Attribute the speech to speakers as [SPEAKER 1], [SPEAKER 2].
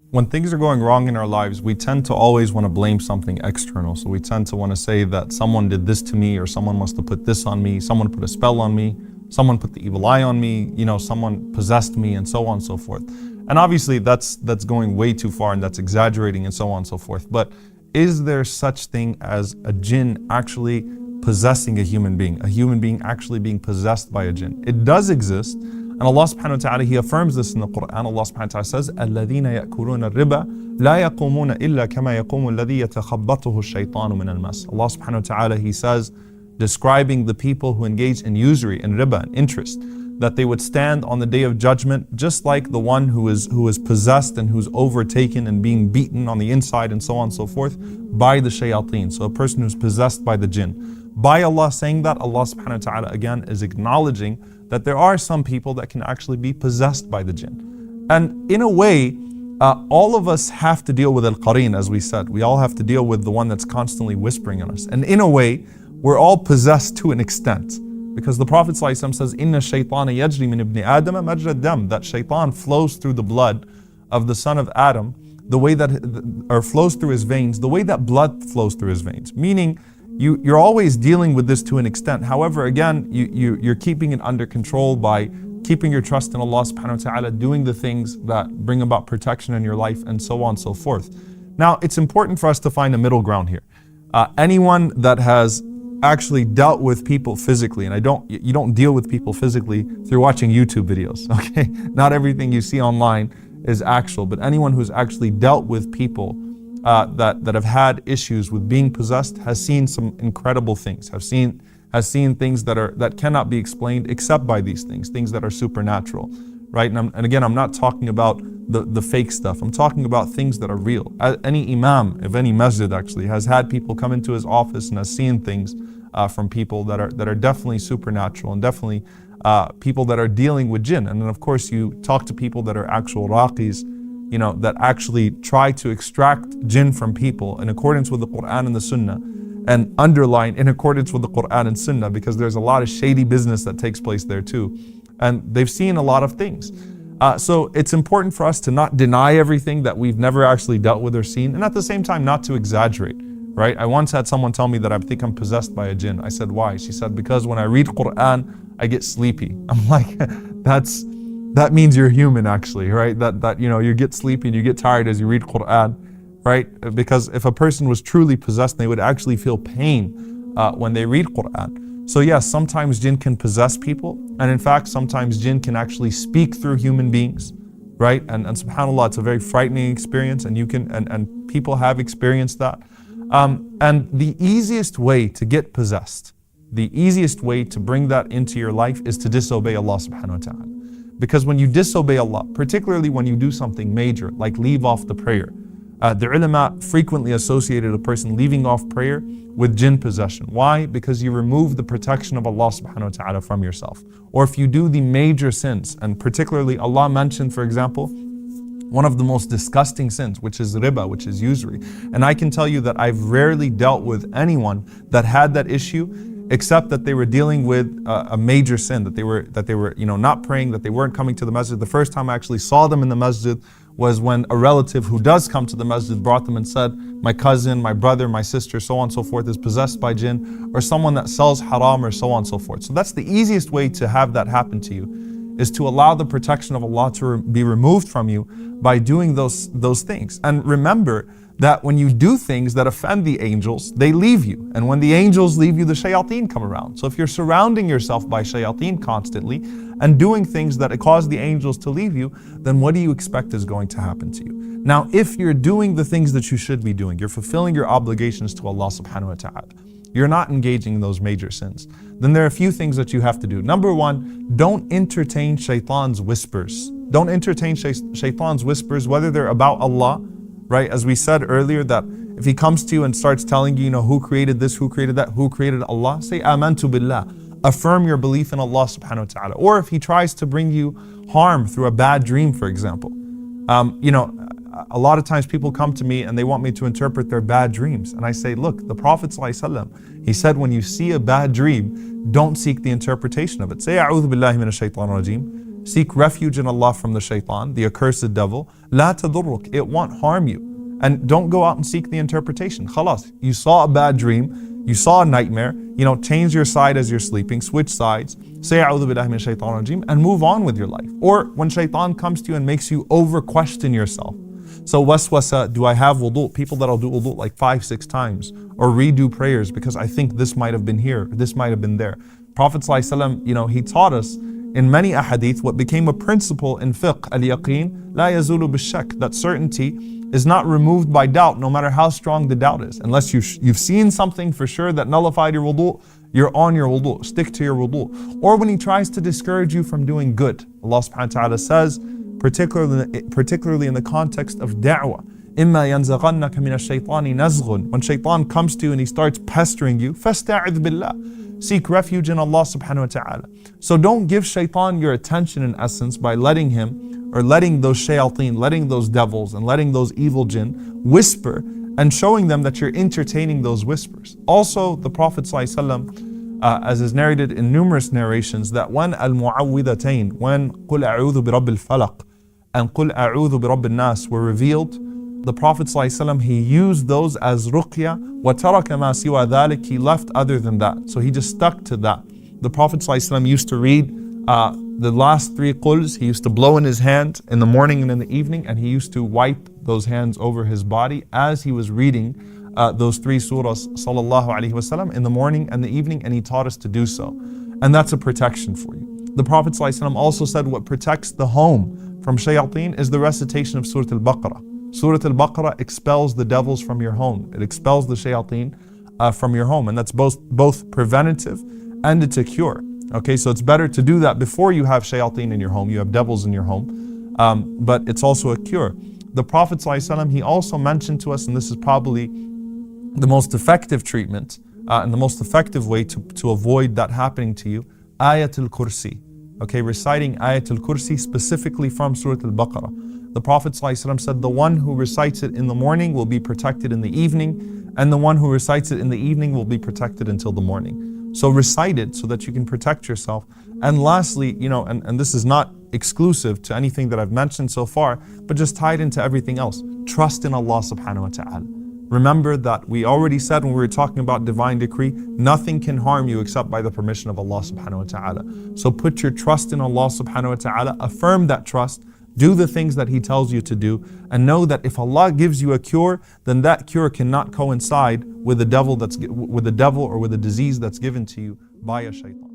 [SPEAKER 1] When things are going wrong in our lives, we tend to always want to blame something external. So we tend to want to say that someone did this to me, or someone must have put this on me, someone put a spell on me, someone put the evil eye on me, someone possessed me, and so on and so forth. And obviously that's going way too far, and that's exaggerating, and so on and so forth. But is there such thing as a jinn actually possessing a human being actually being possessed by a jinn? It does exist. And Allah subhanahu wa ta'ala, He affirms this in the Quran. Allah subhanahu wa ta'ala says, الَّذِينَ يَأْكُلُونَ الرِّبَا لَا يَقُومُونَ إِلَّا كَمَا يَقُومُ الَّذِي يَتَخَبَّطُهُ الشَّيْطَانُ مِنَ الْمَسِّ. Allah subhanahu wa ta'ala, He says, describing the people who engage in usury and riba and interest, that they would stand on the day of judgment just like the one who is possessed and who's overtaken and being beaten on the inside and so on and so forth by the shayateen. So a person who's possessed by the jinn. By Allah saying that, Allah subhanahu wa ta'ala again is acknowledging that there are some people that can actually be possessed by the jinn. And in a way, all of us have to deal with al-qareen, as we said. We all have to deal with the one that's constantly whispering on us. And in a way, we're all possessed to an extent. Because the Prophet ﷺ says, Inna shaytana yajri min ibni Adam majra dam, that shaitan flows through the blood of the son of Adam, the way that, or flows through his veins, the way that blood flows through his veins. Meaning, you're always dealing with this to an extent. However, again, you're keeping it under control by keeping your trust in Allah subhanahu wa ta'ala, doing the things that bring about protection in your life, and so on and so forth. Now, it's important for us to find a middle ground here. Anyone that has actually dealt with people physically, and you don't deal with people physically through watching YouTube videos, okay? Not everything you see online is actual, but anyone who's actually dealt with people that have had issues with being possessed has seen some incredible things, has seen things that cannot be explained except by these things that are supernatural, right? And again, I'm not talking about the fake stuff. I'm talking about things that are real. Any imam of any masjid actually has had people come into his office and has seen things from people that are definitely supernatural, and definitely people that are dealing with jinn. And then of course you talk to people that are actual raqis, that actually try to extract jinn from people in accordance with the Quran and the Sunnah, and underline in accordance with the Quran and Sunnah, because there's a lot of shady business that takes place there too. And they've seen a lot of things. So it's important for us to not deny everything that we've never actually dealt with or seen, and at the same time not to exaggerate, right? I once had someone tell me that I think I'm possessed by a jinn. I said, why? She said, because when I read Quran, I get sleepy. I'm like, that means you're human actually, right? That you get sleepy and you get tired as you read Quran, right? Because if a person was truly possessed, they would actually feel pain when they read Quran. So yes, sometimes jinn can possess people, and in fact, sometimes jinn can actually speak through human beings, right? And subhanAllah, it's a very frightening experience, and and people have experienced that. And the easiest way to get possessed, the easiest way to bring that into your life is to disobey Allah subhanahu wa ta'ala. Because when you disobey Allah, particularly when you do something major, like leave off the prayer, the ulama frequently associated a person leaving off prayer with jinn possession. Why? Because you remove the protection of Allah subhanahu wa ta'ala from yourself. Or if you do the major sins, and particularly Allah mentioned, for example, one of the most disgusting sins, which is riba, which is usury. And I can tell you that I've rarely dealt with anyone that had that issue, except that they were dealing with a major sin, that they were not praying, that they weren't coming to the masjid. The first time I actually saw them in the masjid was when a relative who does come to the masjid brought them and said, my cousin, my brother, my sister, so on and so forth, is possessed by jinn, or someone that sells haram, or so on and so forth. So that's the easiest way to have that happen to you, is to allow the protection of Allah to be removed from you by doing those things. And remember that when you do things that offend the angels, they leave you. And when the angels leave you, the shayateen come around. So if you're surrounding yourself by shayateen constantly and doing things that cause the angels to leave you, then what do you expect is going to happen to you? Now, if you're doing the things that you should be doing, you're fulfilling your obligations to Allah subhanahu wa ta'ala, you're not engaging in those major sins, then there are a few things that you have to do. Number one, don't entertain shaitan's whispers. Don't entertain shaitan's whispers, whether they're about Allah, right? As we said earlier, that if he comes to you and starts telling you, who created this, who created that, who created Allah, say amantu billah. Affirm your belief in Allah subhanahu wa ta'ala. Or if he tries to bring you harm through a bad dream, for example. A lot of times people come to me and they want me to interpret their bad dreams. And I say, look, the Prophet ﷺ, he said, when you see a bad dream, don't seek the interpretation of it. Say, a'udhu billahi minash shaitanir rajeem. Seek refuge in Allah from the shaitan, the accursed devil. لا تضرك, it won't harm you. And don't go out and seek the interpretation. Khalas, you saw a bad dream, you saw a nightmare, change your side as you're sleeping, switch sides, say A'udhu billahi min shaitan rajim, and move on with your life. Or when shaitan comes to you and makes you over question yourself. So waswasa, do I have wudu? People that'll do wudu like 5-6 times, or redo prayers because I think this might have been here, this might have been there. Prophet ﷺ, he taught us in many ahadith what became a principle in fiqh, al-yaqeen la yazulu bil-shak, that certainty is not removed by doubt, no matter how strong the doubt is. Unless you've seen something for sure that nullified your wudu, you're on your wudu, stick to your wudu. Or when he tries to discourage you from doing good. Allah subhanahu wa ta'ala says, particularly in the context of da'wah, إِمَّا يَنزَغَنَّكَ مِنَ الشَّيْطَانِ نَزْغٌ. When shaitan comes to you and he starts pestering you, فَاسْتَعِذْ بِاللَّهِ, seek refuge in Allah subhanahu wa ta'ala. So don't give shaitan your attention in essence by letting him, or letting those shayateen, letting those devils and letting those evil jinn whisper and showing them that you're entertaining those whispers. Also, the Prophet ﷺ, as is narrated in numerous narrations, that when al-mu'awwidhatayn, when قُلْ أَعُوذُ بِرَبِّ الْفَلَقِ and قُلْ أَعُوذُ بِرَبِّ النَّاسِ were revealed, the Prophet ﷺ, he used those as ruqya, وَتَرَكَ مَا سِوَى ذَلِكَ, he left other than that. So he just stuck to that. The Prophet ﷺ used to read the last 3 quls, he used to blow in his hand in the morning and in the evening, and he used to wipe those hands over his body as he was reading those 3 surahs sallallahu alaihi wasallam in the morning and the evening, and he taught us to do so. And that's a protection for you. The Prophet ﷺ also said what protects the home from shayateen is the recitation of Surah Al-Baqarah. Surah Al-Baqarah expels the devils from your home. It expels the shayateen from your home, and that's both preventative and it's a cure. Okay, so it's better to do that before you have shayateen in your home, you have devils in your home, but it's also a cure. The Prophet ﷺ, he also mentioned to us, and this is probably the most effective treatment and the most effective way to avoid that happening to you, Ayatul Kursi. Okay, reciting Ayatul Kursi specifically from Surah Al-Baqarah. The Prophet ﷺ said, the one who recites it in the morning will be protected in the evening, and the one who recites it in the evening will be protected until the morning. So recite it so that you can protect yourself. And lastly, and this is not exclusive to anything that I've mentioned so far, but just tied into everything else. Trust in Allah subhanahu wa ta'ala. Remember that we already said when we were talking about divine decree, nothing can harm you except by the permission of Allah subhanahu wa ta'ala. So put your trust in Allah subhanahu wa ta'ala, affirm that trust, do the things that He tells you to do, and know that if Allah gives you a cure, then that cure cannot coincide with the devil or with a disease that's given to you by a shaitan.